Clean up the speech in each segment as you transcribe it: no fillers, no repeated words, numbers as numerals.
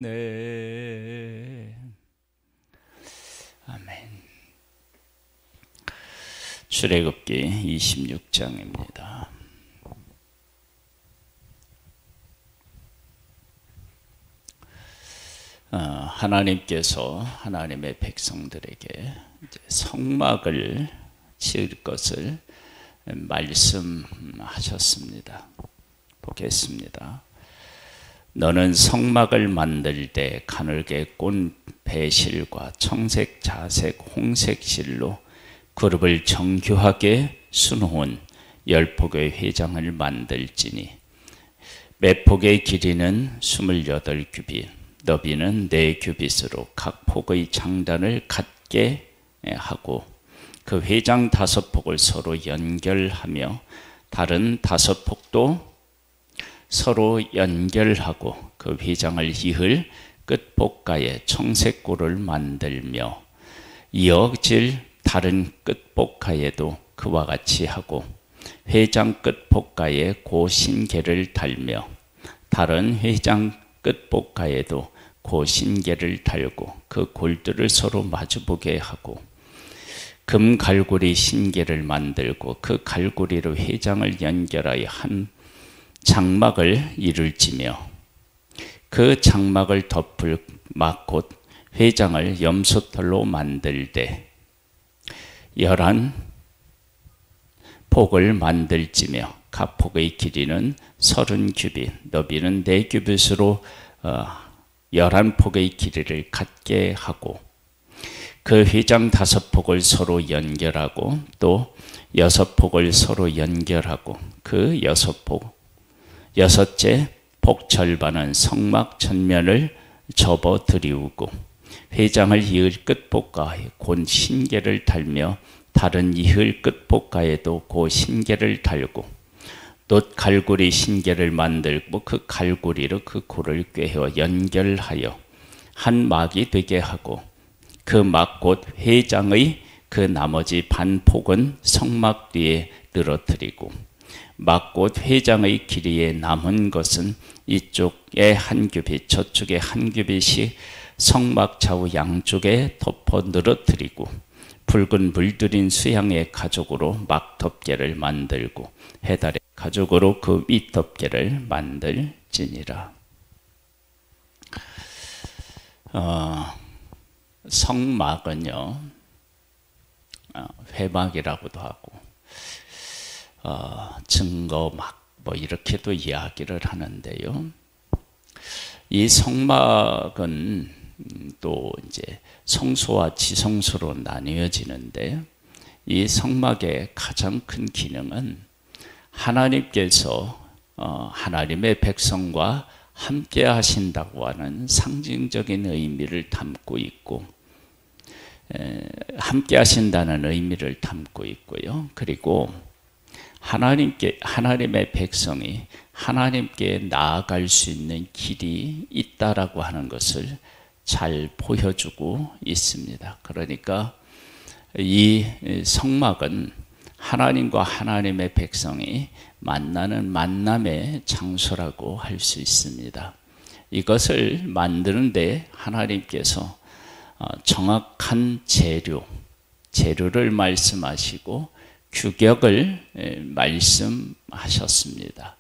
네. 아멘. 출애굽기 26장입니다. 하나님께서 하나님의 백성들에게 이제 성막을 지을 것을 말씀하셨습니다. 보겠습니다. 너는 성막을 만들 때 가늘게 꼰 배실과 청색, 자색, 홍색 실로 그룹을 정교하게 수놓은 10폭의 회장을 만들지니 매 폭의 길이는 28규빗, 너비는 4규빗으로 각 폭의 장단을 같게 하고 그 회장 5폭을 서로 연결하며 다른 5폭도 서로 연결하고 그 회장을 이을 끝복가에 청색고를 만들며 이어질 다른 끝복가에도 그와 같이 하고 회장 끝복가에 고신계를 달며 다른 회장 끝복가에도 고신계를 달고 그 골들을 서로 마주보게 하고 금 갈고리 신계를 만들고 그 갈고리로 회장을 연결하여 한 장막을 이룰지며 그 장막을 덮을 막 곧 회장을 염소털로 만들되 11폭을 만들지며 각 폭의 길이는 30규빗, 너비는 4규빗으로 11폭의 길이를 갖게 하고 그 회장 5폭을 서로 연결하고 또 6폭을 서로 연결하고 그 6째 폭 절반은 성막 전면을 접어 들이우고 회장을 이을 끝복가에 곧 신계를 달며 다른 이을 끝복가에도 그 신계를 달고 또 갈고리 신계를 만들고 그 갈고리로 그 고를 꿰어 연결하여 한 막이 되게 하고 그 막 곧 회장의 그 나머지 반폭은 성막 뒤에 늘어뜨리고 막 곧 회장의 길이에 남은 것은 이쪽에 1규빗 저쪽에 1규빗이 성막 좌우 양쪽에 덮어 늘어뜨리고 붉은 물들인 수양의 가죽으로 막 덮개를 만들고 해달의 가죽으로 그 윗 덮개를 만들지니라. 성막은요 회막이라고도 하고 증거막 뭐 이렇게도 이야기를 하는데요. 이 성막은 또 이제 성소와 지성소로 나뉘어지는데 이 성막의 가장 큰 기능은 하나님께서 하나님의 백성과 함께 하신다고 하는 상징적인 의미를 담고 있고 함께 하신다는 의미를 담고 있고요. 그리고 하나님의 백성이 하나님께 나아갈 수 있는 길이 있다라고 하는 것을 잘 보여주고 있습니다. 그러니까 이 성막은 하나님과 하나님의 백성이 만나는 만남의 장소라고 할 수 있습니다. 이것을 만드는데 하나님께서 정확한 재료를 말씀하시고 규격을 말씀하셨습니다.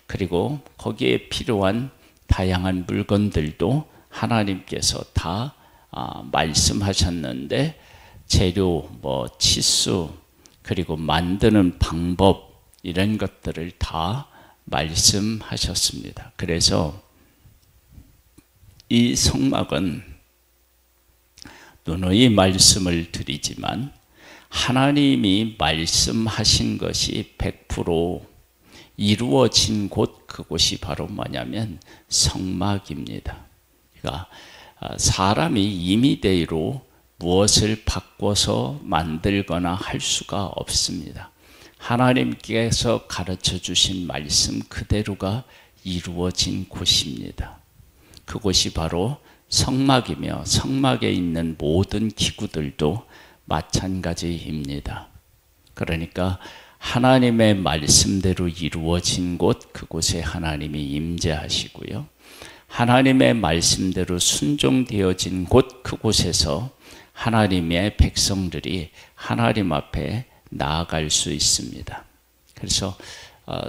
그리고 거기에 필요한 다양한 물건들도 하나님께서 다 말씀하셨는데 재료, 치수, 그리고 만드는 방법 이런 것들을 다 말씀하셨습니다. 그래서 이 성막은 누누이 말씀을 드리지만 하나님이 말씀하신 것이 100% 이루어진 곳, 그곳이 바로 뭐냐면 성막입니다. 그러니까 사람이 임의대로 무엇을 바꿔서 만들거나 할 수가 없습니다. 하나님께서 가르쳐 주신 말씀 그대로가 이루어진 곳입니다. 그곳이 바로 성막이며 성막에 있는 모든 기구들도 마찬가지입니다. 그러니까 하나님의 말씀대로 이루어진 곳, 그곳에 하나님이 임재하시고요. 하나님의 말씀대로 순종되어진 곳, 그곳에서 하나님의 백성들이 하나님 앞에 나아갈 수 있습니다. 그래서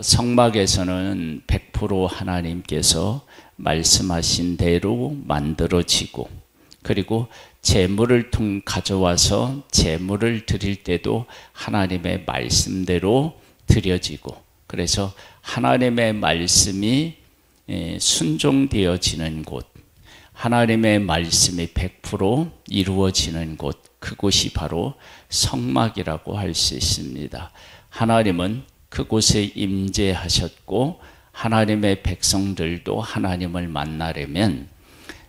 성막에서는 100% 하나님께서 말씀하신 대로 만들어지고, 그리고 제물을 가져와서 제물을 드릴 때도 하나님의 말씀대로 드려지고, 그래서 하나님의 말씀이 순종되어지는 곳, 하나님의 말씀이 100% 이루어지는 곳, 그곳이 바로 성막이라고 할 수 있습니다. 하나님은 그곳에 임재하셨고, 하나님의 백성들도 하나님을 만나려면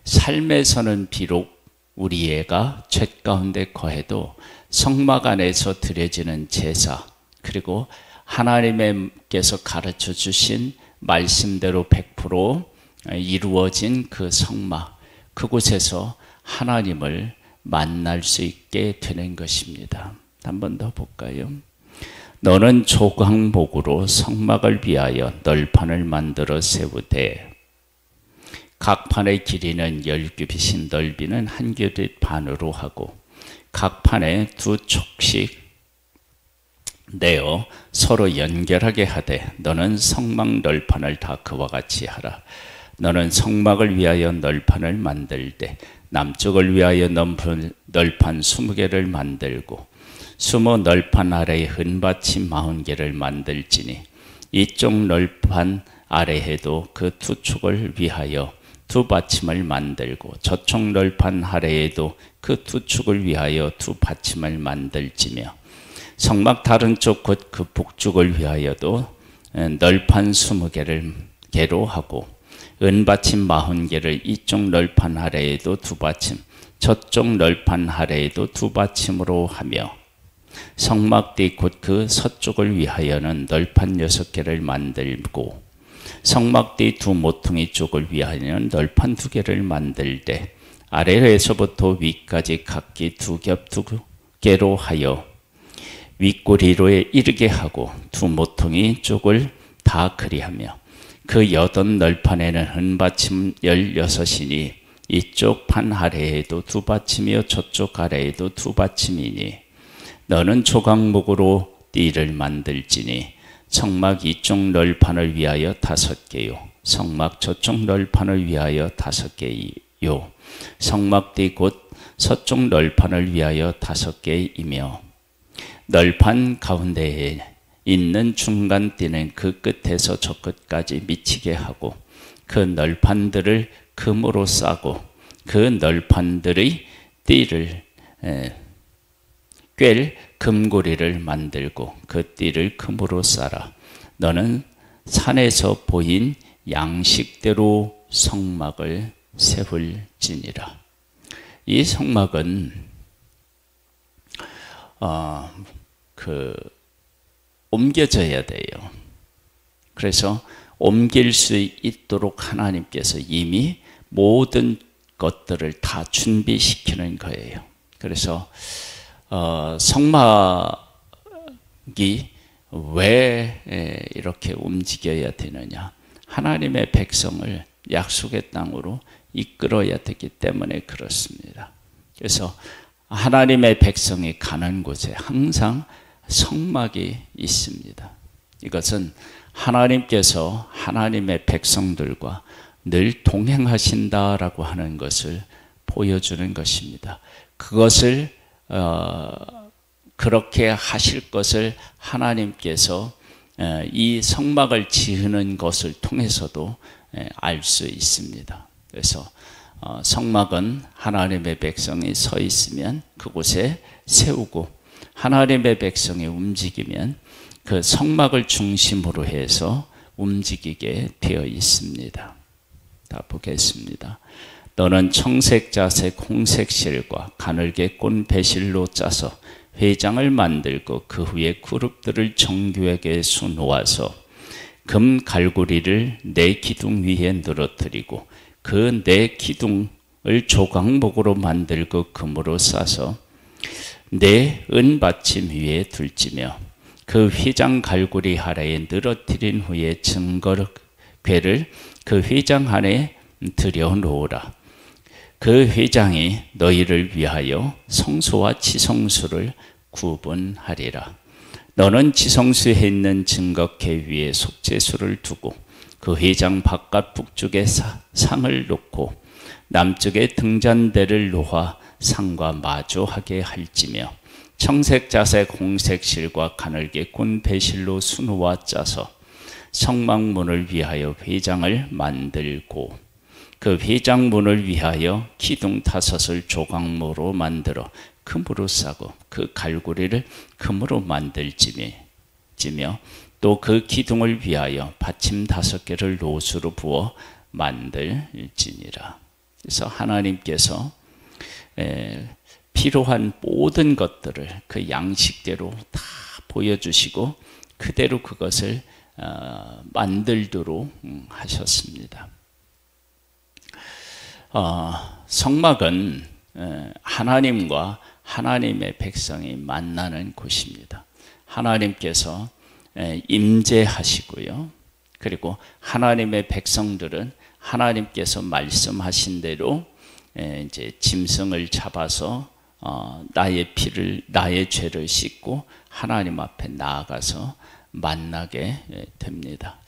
삶에서는 비록 우리 애가 죄 가운데 거해도 성막 안에서 드려지는 제사, 그리고 하나님께서 가르쳐 주신 말씀대로 100% 이루어진 그 성막, 그곳에서 하나님을 만날 수 있게 되는 것입니다. 한 번 더 볼까요? 너는 조각목으로 성막을 위하여 널판을 만들어 세우되 각 판의 길이는 10규빗인 넓이는 1규빗 반으로 하고 각 판에 2촉씩 내어 서로 연결하게 하되 너는 성막 널판을 다 그와 같이 하라. 너는 성막을 위하여 널판을 만들 때 남쪽을 위하여 널판 20개를 만들고 20 널판 아래에 은받침 40개를 만들지니 이쪽 널판 아래에도 그 2촉을 위하여 2받침을 만들고 저쪽 널판 아래에도 그 2축을 위하여 2받침을 만들지며 성막 다른 쪽 곧 그 북쪽을 위하여도 널판 20개로 하고 은받침 40개를 이쪽 널판 아래에도 2받침 저쪽 널판 아래에도 2받침으로 하며 성막 뒤 곧 그 서쪽을 위하여는 널판 6개를 만들고 성막 뒤 2 모퉁이 쪽을 위하여는 널판 2개를 만들되 아래에서부터 위까지 각기 2겹 2개로 하여 윗꼬리로에 이르게 하고 2 모퉁이 쪽을 다 그리하며 그 8 널판에는 은받침 16이니 이쪽 판 아래에도 2받침이요 저쪽 아래에도 2받침이니 너는 조각목으로 띠를 만들지니 성막 이쪽 널판을 위하여 5개요 성막 저쪽 널판을 위하여 5개요 성막 뒤 곧 서쪽 널판을 위하여 5개이며 널판 가운데에 있는 중간 띠는 그 끝에서 저 끝까지 미치게 하고 그 널판들을 금으로 싸고 그 널판들의 띠를 꿰 금고리를 만들고 그 띠를 금으로 싸라. 너는 산에서 보인 양식대로 성막을 세울지니라. 이 성막은 옮겨져야 돼요. 그래서 옮길 수 있도록 하나님께서 이미 모든 것들을 다 준비시키는 거예요. 그래서 성막이 왜 이렇게 움직여야 되느냐? 하나님의 백성을 약속의 땅으로 이끌어야 되기 때문에 그렇습니다. 그래서 하나님의 백성이 가는 곳에 항상 성막이 있습니다. 이것은 하나님께서 하나님의 백성들과 늘 동행하신다라고 하는 것을 보여주는 것입니다. 그것을 그렇게 하실 것을 하나님께서 이 성막을 지으는 것을 통해서도 알 수 있습니다. 그래서 성막은 하나님의 백성이 서 있으면 그곳에 세우고 하나님의 백성이 움직이면 그 성막을 중심으로 해서 움직이게 되어 있습니다. 다 보겠습니다. 너는 청색, 자색, 홍색 실과 가늘게 꼰 배실로 짜서 회장을 만들고 그 후에 그룹들을 정교하게 수놓아서 금 갈고리를 네 기둥 위에 늘어뜨리고 그 네 기둥을 조각목으로 만들고 금으로 싸서 네 은받침 위에 둘지며 그 휘장 갈고리 아래에 늘어뜨린 후에 증거궤를 그 휘장 안에 들여놓으라. 그 회장이 너희를 위하여 성소와 지성소를 구분하리라. 너는 지성소에 있는 증거계 위에 속죄소를 두고 그 회장 바깥 북쪽에 상을 놓고 남쪽에 등잔대를 놓아 상과 마주하게 할지며 청색, 자색, 홍색 실과 가늘게 꾼 배실로 수놓아 짜서 성막문을 위하여 회장을 만들고 그 회장문을 위하여 기둥 5을 조각모로 만들어 금으로 싸고 그 갈고리를 금으로 만들지며 또 그 기둥을 위하여 받침 5개를 노수로 부어 만들지니라. 그래서 하나님께서 필요한 모든 것들을 그 양식대로 다 보여주시고 그대로 그것을 만들도록 하셨습니다. 성막은 하나님과 하나님의 백성이 만나는 곳입니다. 하나님께서 임재하시고요. 그리고 하나님의 백성들은 하나님께서 말씀하신 대로 이제 짐승을 잡아서 나의 죄를 씻고 하나님 앞에 나아가서 만나게 됩니다.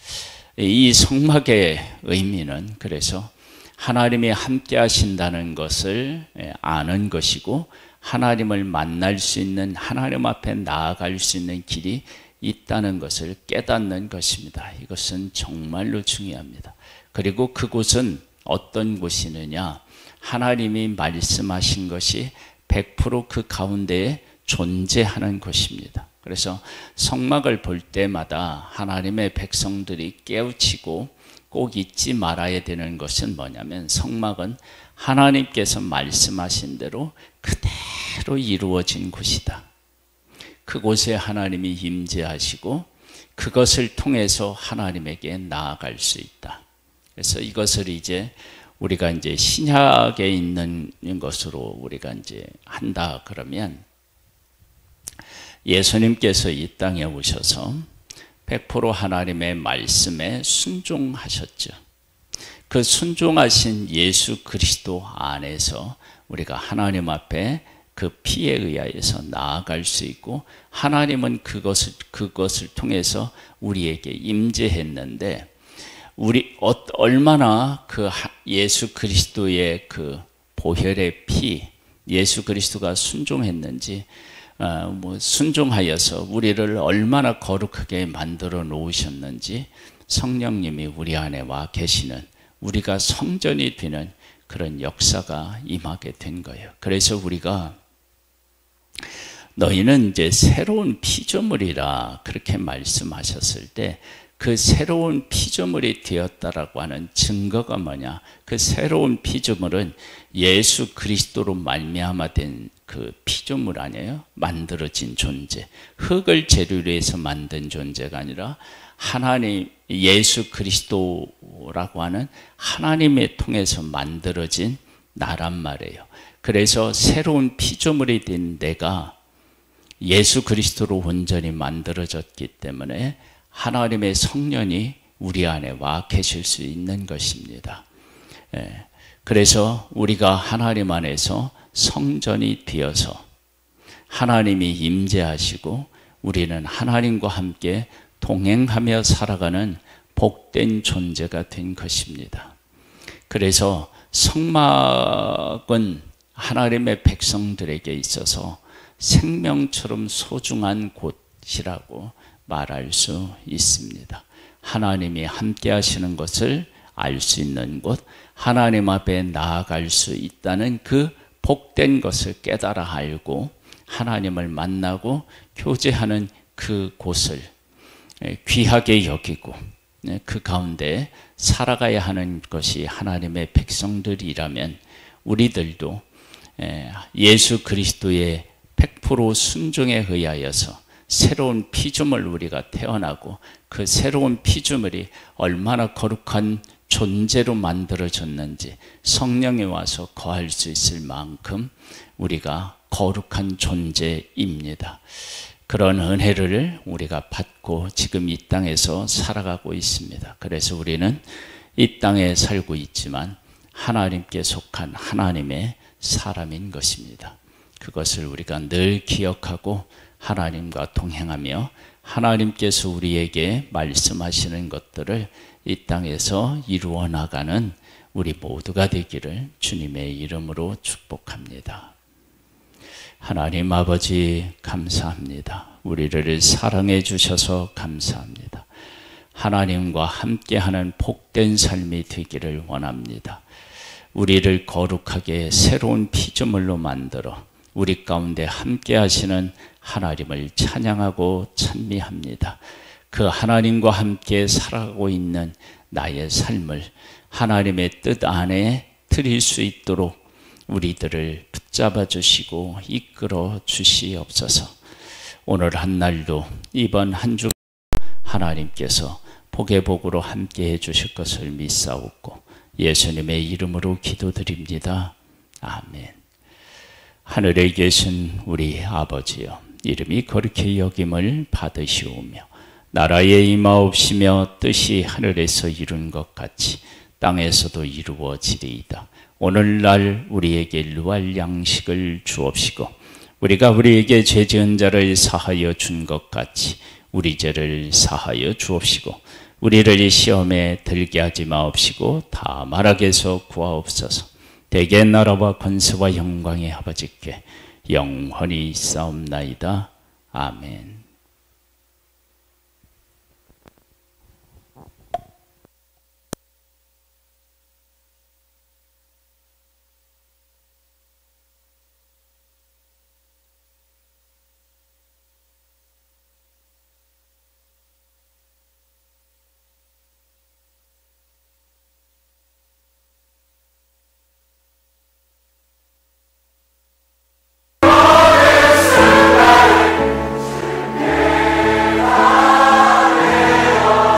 이 성막의 의미는 그래서 하나님이 함께 하신다는 것을 아는 것이고 하나님을 만날 수 있는, 하나님 앞에 나아갈 수 있는 길이 있다는 것을 깨닫는 것입니다. 이것은 정말로 중요합니다. 그리고 그곳은 어떤 곳이느냐? 하나님이 말씀하신 것이 100% 그 가운데에 존재하는 것입니다. 그래서 성막을 볼 때마다 하나님의 백성들이 깨우치고 꼭 잊지 말아야 되는 것은 뭐냐면 성막은 하나님께서 말씀하신 대로 그대로 이루어진 곳이다. 그곳에 하나님이 임재하시고 그것을 통해서 하나님에게 나아갈 수 있다. 그래서 이것을 이제 우리가 이제 신약에 있는 것으로 우리가 이제 한다 그러면 예수님께서 이 땅에 오셔서 100% 하나님의 말씀에 순종하셨죠. 그 순종하신 예수 그리스도 안에서 우리가 하나님 앞에 그 피에 의하여서 나아갈 수 있고 하나님은 그것을 통해서 우리에게 임재했는데 우리 얼마나 그 예수 그리스도의 그 보혈의 피, 예수 그리스도가 순종했는지 순종하여서 우리를 얼마나 거룩하게 만들어 놓으셨는지 성령님이 우리 안에 와 계시는, 우리가 성전이 되는 그런 역사가 임하게 된 거예요. 그래서 우리가 너희는 이제 새로운 피조물이라 그렇게 말씀하셨을 때 그 새로운 피조물이 되었다라고 하는 증거가 뭐냐? 그 새로운 피조물은 예수 그리스도로 말미암아 된 그 피조물 아니에요? 만들어진 존재. 흙을 재료로 해서 만든 존재가 아니라 하나님, 예수 그리스도라고 하는 하나님의 통해서 만들어진 나란 말이에요. 그래서 새로운 피조물이 된 내가 예수 그리스도로 온전히 만들어졌기 때문에 하나님의 성령이 우리 안에 와 계실 수 있는 것입니다. 그래서 우리가 하나님 안에서 성전이 되어서 하나님이 임재하시고 우리는 하나님과 함께 동행하며 살아가는 복된 존재가 된 것입니다. 그래서 성막은 하나님의 백성들에게 있어서 생명처럼 소중한 곳이라고 말할 수 있습니다. 하나님이 함께 하시는 것을 알 수 있는 곳, 하나님 앞에 나아갈 수 있다는 그 복된 것을 깨달아 알고 하나님을 만나고 교제하는 그 곳을 귀하게 여기고 그 가운데 살아가야 하는 것이 하나님의 백성들이라면 우리들도 예수 그리스도의 100% 순종에 의하여서 새로운 피조물 우리가 태어나고 그 새로운 피조물이 얼마나 거룩한 존재로 만들어졌는지 성령이 와서 거할 수 있을 만큼 우리가 거룩한 존재입니다. 그런 은혜를 우리가 받고 지금 이 땅에서 살아가고 있습니다. 그래서 우리는 이 땅에 살고 있지만 하나님께 속한 하나님의 사람인 것입니다. 그것을 우리가 늘 기억하고 하나님과 동행하며 하나님께서 우리에게 말씀하시는 것들을 이 땅에서 이루어 나가는 우리 모두가 되기를 주님의 이름으로 축복합니다. 하나님 아버지 감사합니다. 우리를 사랑해 주셔서 감사합니다. 하나님과 함께하는 복된 삶이 되기를 원합니다. 우리를 거룩하게 새로운 피조물로 만들어 우리 가운데 함께하시는 하나님을 찬양하고 찬미합니다. 그 하나님과 함께 살아가고 있는 나의 삶을 하나님의 뜻 안에 드릴 수 있도록 우리들을 붙잡아 주시고 이끌어 주시옵소서. 오늘 한 날도 이번 한 주 하나님께서 복의 복으로 함께해 주실 것을 믿사옵고 예수님의 이름으로 기도드립니다. 아멘. 하늘에 계신 우리 아버지여, 이름이 거룩히 여김을 받으시오며 나라에 임하옵시며 뜻이 하늘에서 이룬 것 같이 땅에서도 이루어지리이다. 오늘날 우리에게 일용할 양식을 주옵시고 우리가 우리에게 죄 지은 자를 사하여 준 것 같이 우리 죄를 사하여 주옵시고 우리를 시험에 들게 하지 마옵시고 다만 악에서 구하옵소서. 대개 나라와 권세와 영광의 아버지께 영원히 있사옵나이다. 아멘.